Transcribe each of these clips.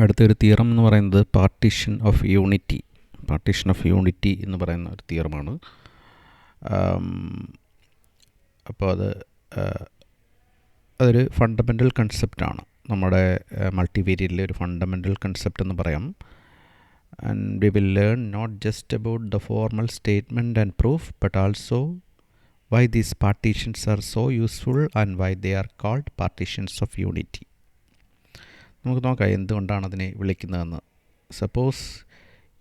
അടുത്തൊരു തിയറം എന്ന് പറയുന്നത് പാർട്ടീഷൻ ഓഫ് യൂണിറ്റി എന്ന് പറയുന്ന ഒരു തിയറമാണ്. അപ്പോൾ അതൊരു ഫണ്ടമെൻ്റൽ കൺസെപ്റ്റാണ്. നമ്മുടെ മൾട്ടിവേരിയറ്റിലെ ഒരു ഫണ്ടമെൻ്റൽ കൺസെപ്റ്റ് എന്ന് പറയാം. And we will learn not just about the formal statement and proof but also why these partitions are so useful and why they are called partitions of unity. നമുക്ക് നോക്കാം എന്തുകൊണ്ടാണ് അതിനെ വിളിക്കുന്നതെന്ന്. Suppose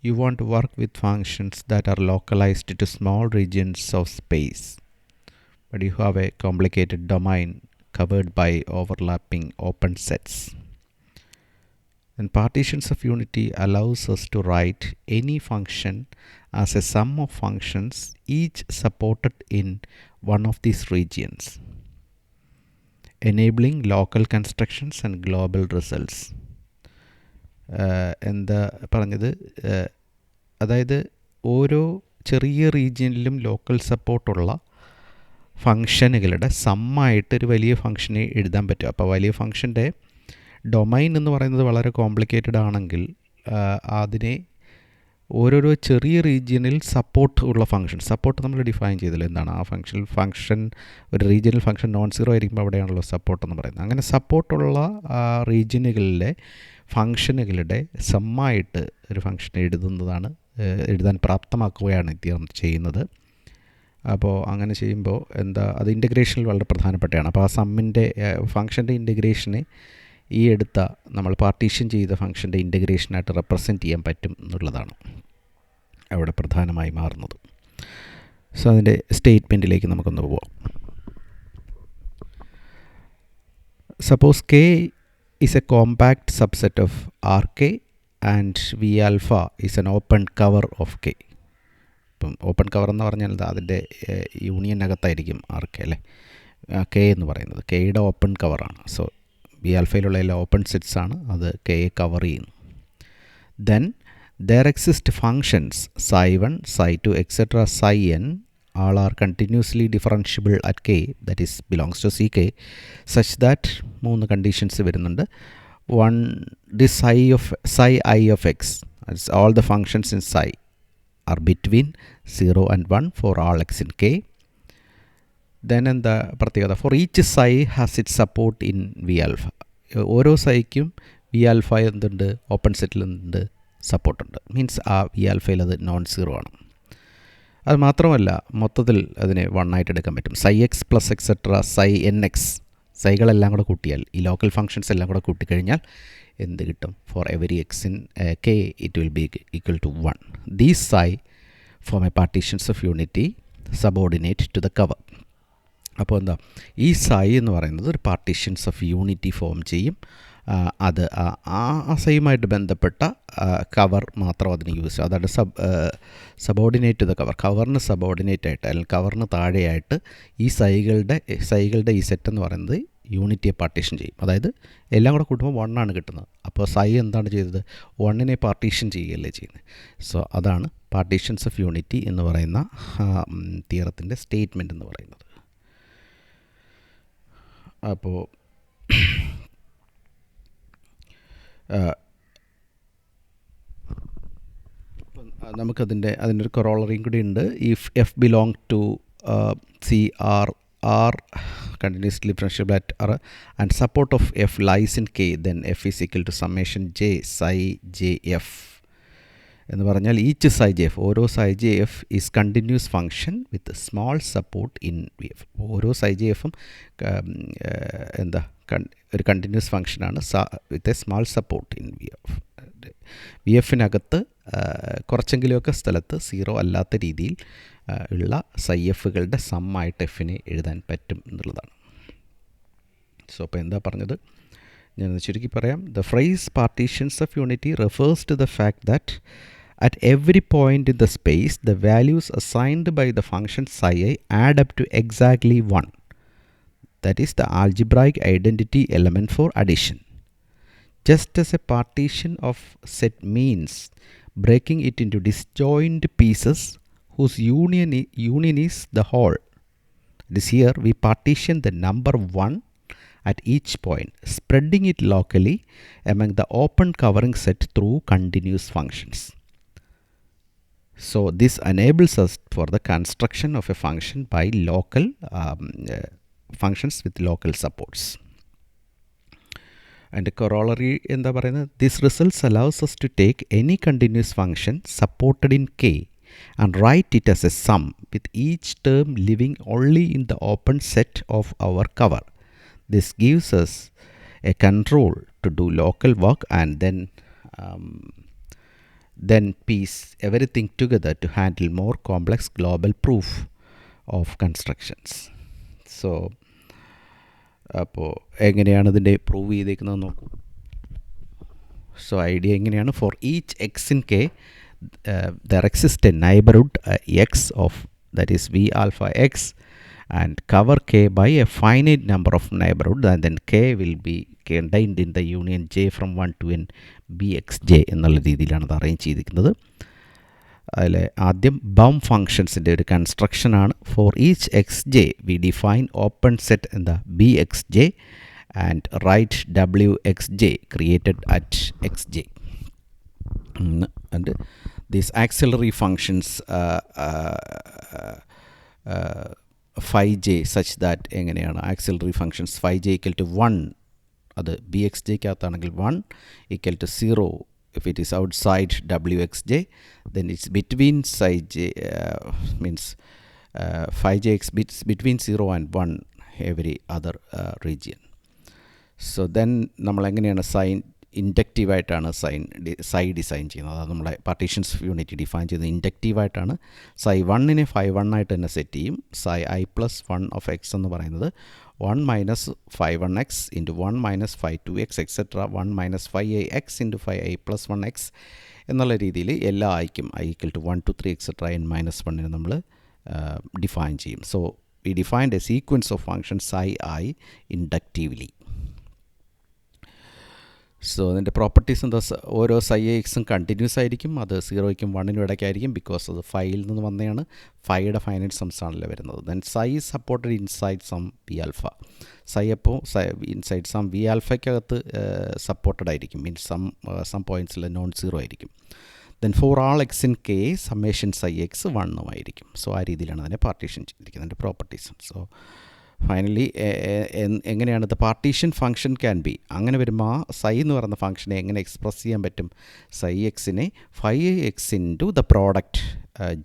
you want to work with functions that are localized to small regions of space but you have a complicated domain covered by overlapping open sets. And partitions of unity allows us to write any function as a sum of functions each supported in one of these regions, enabling local constructions and global results. എന്താ പറഞ്ഞത്, അതായത് ഓരോ ചെറിയ റീജിയനിലും local സപ്പോർട്ടുള്ള ഫങ്ഷനുകളുടെ സമ്മായിട്ട് ഒരു വലിയ ഫങ്ഷനെ എഴുതാൻ പറ്റും. അപ്പോൾ വലിയ ഫങ്ഷൻ്റെ ഡൊമൈൻ എന്ന് പറയുന്നത് വളരെ കോംപ്ലിക്കേറ്റഡ് ആണെങ്കിൽ അതിനെ ഓരോരോ ചെറിയ റീജിയനിൽ സപ്പോർട്ട് ഉള്ള സപ്പോർട്ട് നമ്മൾ ഡിഫൈൻ ചെയ്തല്ലോ എന്താണ് ആ ഫങ്ഷൻ ഒരു റീജിയണൽ ഫങ്ഷൻ നോൺ സീറോ ആയിരിക്കുമ്പോൾ അവിടെയാണല്ലോ സപ്പോർട്ട് എന്ന് പറയുന്നത്. അങ്ങനെ സപ്പോർട്ടുള്ള റീജിയനുകളിലെ ഫങ്ഷനുകളുടെ സമ്മായിട്ട് ഒരു ഫങ്ഷൻ എഴുതാൻ പ്രാപ്തമാക്കുകയാണ് ഇതിയം ചെയ്യുന്നത്. അപ്പോൾ അങ്ങനെ ചെയ്യുമ്പോൾ അത് ഇൻ്റഗ്രേഷനിൽ വളരെ പ്രധാനപ്പെട്ടതാണ്. അപ്പോൾ ആ സമ്മിൻ്റെ ഫങ്ഷൻ്റെ ഇൻ്റഗ്രേഷനെ ഈ നമ്മൾ പാർട്ടീഷൻ ചെയ്ത ഫങ്ഷൻ്റെ ഇൻ്റഗ്രേഷനായിട്ട് റെപ്രസെൻറ്റ് ചെയ്യാൻ പറ്റും എന്നുള്ളതാണ് അവിടെ പ്രധാനമായി മാറുന്നത്. സോ അതിൻ്റെ സ്റ്റേറ്റ്മെൻറ്റിലേക്ക് നമുക്കൊന്ന് പോവാം. Suppose K is a compact subset of R K and V alpha is an open cover of K. ഇപ്പം ഓപ്പൺ കവർ എന്ന് പറഞ്ഞാൽ അതിൻ്റെ യൂണിയനകത്തായിരിക്കും ആർ കെ അല്ലേ, കെ എന്ന് പറയുന്നത് കെയുടെ ഓപ്പൺ കവറാണ്. സോ ബി ആൽഫയിലുള്ള എല്ലാ ഓപ്പൺ സെറ്റ്സ് ആണ്, അത് കെയെ കവർ ചെയ്യുന്നു. Then there exist functions psi 1 psi 2 etcetera psi n all are continuously differentiable at k that is belongs to ck such that 3 conditions വരുന്നുണ്ട്. One, this psi I of x, that's all the functions in psi are between 0 and 1 for all x in k. Then എന്താ പ്രത്യേകത, for each psi has it support in V alpha. ഓരോ സൈക്കും V alpha എന്തുണ്ട്, open സെറ്റിൽ എന്തുണ്ട്, സപ്പോർട്ടുണ്ട്. Means ആ V ആൽഫയിൽ അത് നോൺ സീറോ ആണ്. അത് മാത്രമല്ല മൊത്തത്തിൽ അതിനെ 1 ആയിട്ട് എടുക്കാൻ പറ്റും. Psi x plus etcetera psi n x, സൈകളെല്ലാം കൂടെ കൂട്ടിയാൽ ഈ ലോക്കൽ ഫങ്ഷൻസ് എല്ലാം കൂടെ കൂട്ടിക്കഴിഞ്ഞാൽ എന്ത് കിട്ടും, for every X in K it will be equal to 1. These psi form a partitions of unity subordinate to the cover. അപ്പോൾ ഈ സൈ എന്ന് പറയുന്നത് ഒരു പാർട്ടീഷൻസ് ഓഫ് യൂണിറ്റി ഫോം ചെയ്യും. അത് ആ സൈയുമായിട്ട് ബന്ധപ്പെട്ട കവർ മാത്രം അതിന് യൂസ് ചെയ്യും. അതാണ് സബോർഡിനേറ്റ് ടു ദ കവർ. കവറിന് സബോർഡിനേറ്റ് ആയിട്ട് അല്ലെങ്കിൽ കവറിന് താഴെയായിട്ട് ഈ സൈകളുടെ ഈ സെറ്റ് എന്ന് പറയുന്നത് യൂണിറ്റിയെ പാർട്ടീഷൻ ചെയ്യും. അതായത് എല്ലാം കൂടെ കൂട്ടുമ്പോൾ 1 ആണ് കിട്ടുന്നത്. അപ്പോൾ സൈ എന്താണ് ചെയ്തത്, 1നെ പാർട്ടീഷൻ ചെയ്യുകയല്ലേ ചെയ്യുന്നത്. സോ അതാണ് പാർട്ടീഷൻസ് ഓഫ് യൂണിറ്റി എന്ന് പറയുന്ന തിയറത്തിൻ്റെ സ്റ്റേറ്റ്മെൻറ്റ് എന്ന് പറയുന്നത്. അപ്പോൾ അതിനൊരു കൊറോളറിയും കൂടി ഉണ്ട്. If F belong to C R continuously differentiable at R and support of f lies in k, then f is equal to summation j psi j f എന്ന് പറഞ്ഞാൽ ഈച്ച് psi j f, ഓരോ psi j f is continuous function with small support in v f. ഓരോ psi j f ഒരു continuous ഫങ്ഷനാണ് with a small support in V F. V എഫിനകത്ത് കുറച്ചെങ്കിലുമൊക്കെ സ്ഥലത്ത് zero അല്ലാത്ത രീതിയിൽ ഉള്ള സൈ എഫുകളുടെ സമ്മായിട്ട് എഫിനെ എഴുതാൻ പറ്റും എന്നുള്ളതാണ്. സോ അപ്പോൾ എന്താ പറഞ്ഞത്, ഞാനത് ചുരുക്കി പറയാം. The phrase partitions of unity refers to the fact that at every point in the space the values assigned by the function psi I add up to exactly 1. That is the algebraic identity element for addition. Just as a partition of set means breaking it into disjoint pieces whose union is the whole. This here we partition the number 1 at each point, spreading it locally among the open covering set through continuous functions. So this enables us for the construction of a function by local functions with local supports. And corollary എന്താ പറയുന്നത്, this results allows us to take any continuous function supported in K and write it as a sum with each term living only in the open set of our cover. This gives us a control to do local work and then piece everything together to handle more complex global proof of constructions. So അപ്പോൾ എങ്ങനെയാണ് ഇതിൻ്റെ prove ചെയ്തേക്കുന്നത് നോക്കൂ. So idea എങ്ങനെയാണ്, four each X in K there exists a neighborhood x of, that is v alpha x, and cover k by a finite number of neighborhoods, and then k will be contained in the union j from 1 to n bxj എന്നുള്ള രീതിയിലാണ് അത് arrange ചെയ്തിരിക്കുന്നത്. അതിൽ ആദ്യം bump ഫങ്ഷൻസിൻ്റെ ഒരു കൺസ്ട്രക്ഷനാണ്. For each x j we define open set എന്താ B x j and write W x j created at x j. And these auxiliary functions phi j such that എങ്ങനെയാണ് auxiliary functions phi j equal to 1, അത് B X ജെക്കകത്താണെങ്കിൽ 1 equal to 0 if it is outside wxj, then it's between psi j means phi j x bits between 0 and 1 every other region. So then നമ്മൾ എങ്ങനെയാണ് sign ഇൻഡക്റ്റീവായിട്ടാണ് സൈ design ചെയ്യുന്നത്. അതാണ് നമ്മളെ partitions of unity define ചെയ്യുന്നത് ഇൻഡക്റ്റീവായിട്ടാണ്. സൈ 1നെ phi 1 ആയിട്ട് തന്നെ set ചെയ്യും. സൈ i plus 1 of x എന്ന് പറയുന്നത് 1 minus phi 1x into 1 minus phi 2x etc. 1 minus phi a x into phi a plus 1x എന്നുള്ള രീതിയിൽ എല്ലാ ഐക്കും i equal to 1 to 3 etc. n minus 1നെ നമ്മൾ ഡിഫൈൻ ചെയ്യും. So we defined A sequence of functions i i ഇൻഡക്റ്റീവ്ലി. So അതിൻ്റെ properties എന്താ, ഓരോ സൈ എക്സും continuous ആയിരിക്കും, അത് 0യ്ക്കും 1നും ഇടയ്ക്കായിരിക്കും, ബിക്കോസ് അത് ഫൈയിൽ നിന്ന് വന്നതാണ്. ഫൈയുടെ ഫൈനൈറ്റ് സംസ് ആണല്ലോ വരുന്നത്. Then psi supported inside some V alpha. Psi അപ്പോൾ ഇൻസൈഡ് സം വി ആൽഫയ്ക്കകത്ത് സപ്പോർട്ടഡ് ആയിരിക്കും, മീൻസ് സം പോയിൻറ്റ്സിൽ നോൺ സീറോ ആയിരിക്കും. Then for all x in K summation psi x 1 ആയിരിക്കും. സോ ആ രീതിയിലാണ് അതിനെ പാർട്ടീഷൻ ചെയ്തിരിക്കുന്നത്, അതിൻ്റെ പ്രോപ്പർട്ടീസ്. സോ ഫൈനലി എങ്ങനെയാണ് the partition function can be, അങ്ങനെ വരുമ്പോൾ ആ സൈ എന്ന് പറയുന്ന ഫംഗ്ഷനെ എങ്ങനെ എക്സ്പ്രസ് ചെയ്യാൻ പറ്റും, സൈ എക്സിനെ phi x into the product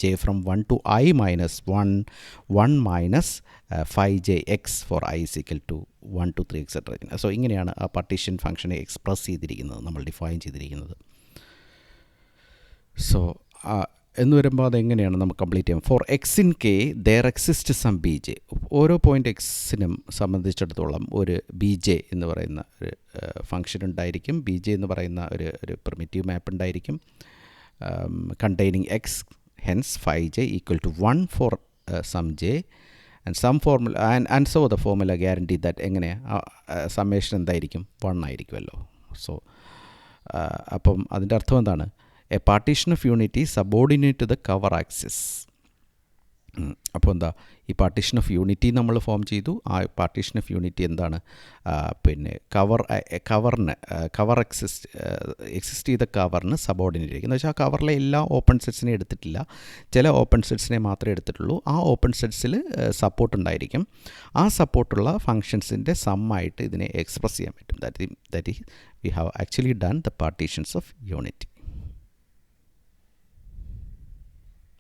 j from 1 to i minus 1 minus phi j x for i is equal to 1 to 3 etcetera. So ഇങ്ങനെയാണ് ആ പാർട്ടീഷൻ ഫംഗ്ഷനെ എക്സ്പ്രസ് ചെയ്തിരിക്കുന്നത്, നമ്മൾ ഡിഫൈൻ ചെയ്തിരിക്കുന്നത്. സോ എന്ന് വരുമ്പോൾ അതെങ്ങനെയാണ് നമുക്ക് കംപ്ലീറ്റ് ചെയ്യാം. For X in K there exist some B J. ഓരോ പോയിൻ്റ് എക്സിനും സംബന്ധിച്ചിടത്തോളം ഒരു ബി ജെ എന്ന് പറയുന്ന ഒരു ഫംഗ്ഷൻ ഉണ്ടായിരിക്കും. ബി ജെ എന്ന് പറയുന്ന ഒരു പ്രിമിറ്റീവ് മാപ്പ് ഉണ്ടായിരിക്കും containing X. Hence phi J equal to 1 for some J and some formula and so the formula guarantee that എങ്ങനെയാണ് സമ്മേഷൻ എന്തായിരിക്കും 1 ആയിരിക്കുമല്ലോ. സോ അപ്പം അതിൻ്റെ അർത്ഥം എന്താണ്, a partition of unity subordinate to the cover axis. അപ്പോൾ എന്താ, ഈ പാർട്ടീഷൻ ഓഫ് യൂണിറ്റി നമ്മൾ ഫോം ചെയ്തു. ആ പാർട്ടീഷൻ ഓഫ് യൂണിറ്റി എന്താണ്, പിന്നെ കവർ എക്സിസ്റ്റ് ചെയ്ത കവറിന് സബോർഡിനേറ്റ് ചെയ്യുക എന്ന് വെച്ചാൽ ആ കവറിലെ എല്ലാ ഓപ്പൺ സെറ്റ്സിനെയും എടുത്തിട്ടില്ല, ചില ഓപ്പൺ സെറ്റ്സിനെ മാത്രമേ എടുത്തിട്ടുള്ളൂ. ആ ഓപ്പൺ സെറ്റ്സിൽ സപ്പോർട്ട് ഉണ്ടായിരിക്കും. ആ സപ്പോർട്ടുള്ള ഫങ്ഷൻസിൻ്റെ സമ്മായിട്ട് ഇതിനെ എക്സ്പ്രസ് ചെയ്യാൻ പറ്റും. That is we have actually done the partitions of unity.